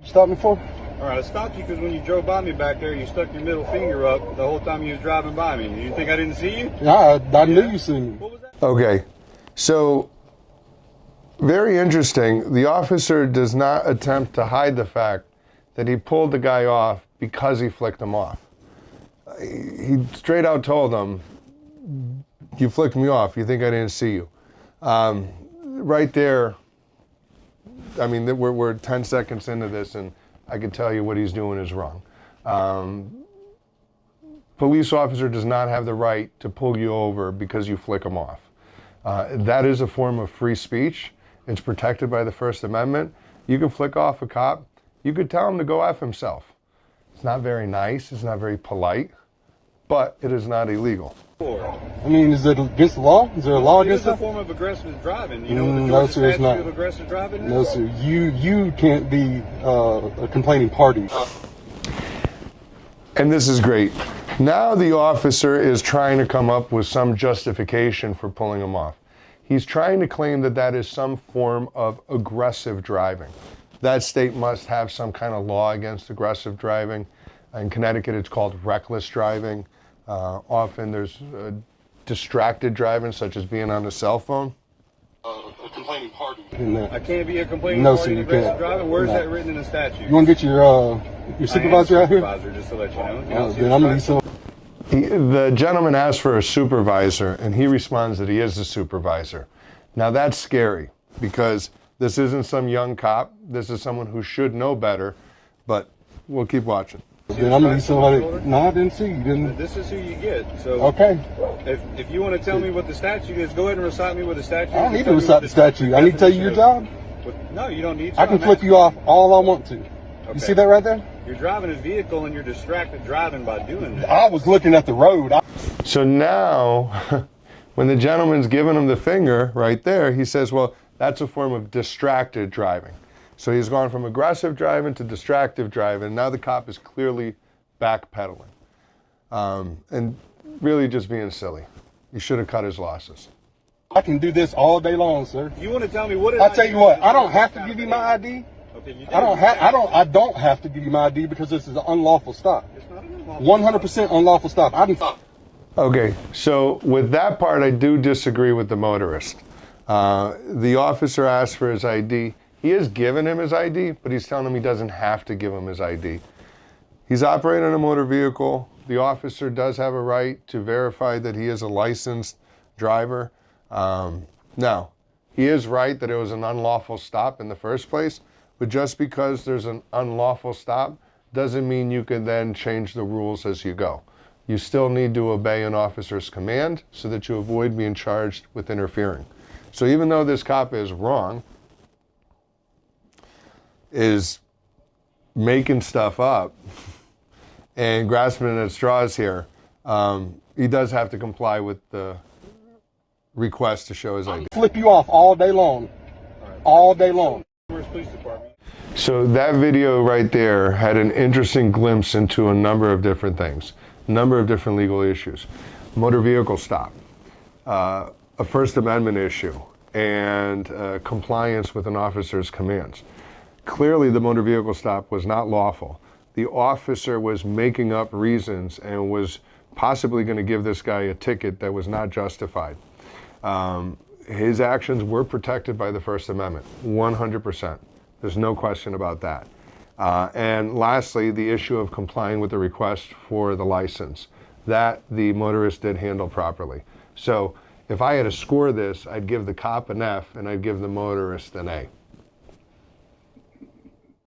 Stop me for? All right, I stopped you because when you drove by me back there, you stuck your middle finger up the whole time you was driving by me. You think I didn't see you? Yeah, I knew you seen me. What was that? Okay, so very interesting. The officer does not attempt to hide the fact that he pulled the guy off because he flicked him off. He straight out told him, "You flicked me off. You think I didn't see you?" Right there, I mean, we're 10 seconds into this, and I can tell you what he's doing is wrong. Police officer does not have the right to pull you over because you flick him off. That is a form of free speech. It's protected by the First Amendment. You can flick off a cop. You could tell him to go F himself. It's not very nice. It's not very polite, but it is not illegal. I mean, is it against the law? Is there a law against that? It's a form of aggressive driving. You know what the No, Georgia sir, it's statute not. of aggressive driving is? No, sir. You can't be a complaining party. And this is great. Now the officer is trying to come up with some justification for pulling him off. He's trying to claim that that is some form of aggressive driving. That state must have some kind of law against aggressive driving. In Connecticut, it's called reckless driving. Often there's distracted driving, such as being on a cell phone. A complaining party. I can't be a complaining No, party sir, in you aggressive can't. driving? Where's No. that written in the statute? You want to get your supervisor out here? Supervisor, just to let you know. You Oh, don't see then the I'm gonna need stripe? some. The gentleman asked for a supervisor, and he responds that he is the supervisor. Now that's scary, because this isn't some young cop. This is someone who should know better, but we'll keep watching. Then I'm gonna need somebody. No, I didn't see you. Didn't. This is who you get. So Okay. if you want to tell me what the statute is, go ahead and recite me what the statute is. I don't need to Tell me recite what the statute. I need to tell you your job. No, you don't need to. I can I'm flip asking you off all I want to. Okay. You see that right there? You're driving a vehicle and you're distracted driving by doing that. I was looking at the road. So now, when the gentleman's giving him the finger right there, he says, well, that's a form of distracted driving. So he's gone from aggressive driving to distracted driving. Now the cop is clearly backpedaling and really just being silly. You should have cut his losses. I can do this all day long, sir. You want to tell me what did I'll tell do you what. to I don't deserve have this to give you kind my of ID. Okay, you I don't have to give you my ID because this is an unlawful stop. It's not an unlawful 100% unlawful stop. I didn't. Okay, so with that part, I do disagree with the motorist. The officer asked for his ID. He has given him his ID, but he's telling him he doesn't have to give him his ID. He's operating a motor vehicle. The officer does have a right to verify that he is a licensed driver. Now, he is right that it was an unlawful stop in the first place, but just because there's an unlawful stop doesn't mean you can then change the rules as you go. You still need to obey an officer's command so that you avoid being charged with interfering. So even though this cop is wrong, is making stuff up and grasping at straws here, he does have to comply with the request to show his ID. Flip you off all day long. All day long. Where's police department? So that video right there had an interesting glimpse into a number of different things, a number of different legal issues. Motor vehicle stop, a First Amendment issue, and compliance with an officer's commands. Clearly the motor vehicle stop was not lawful. The officer was making up reasons and was possibly going to give this guy a ticket that was not justified. His actions were protected by the First Amendment, 100%. There's no question about that. And lastly, the issue of complying with the request for the license. That the motorist did handle properly. So if I had to score this, I'd give the cop an F and I'd give the motorist an A.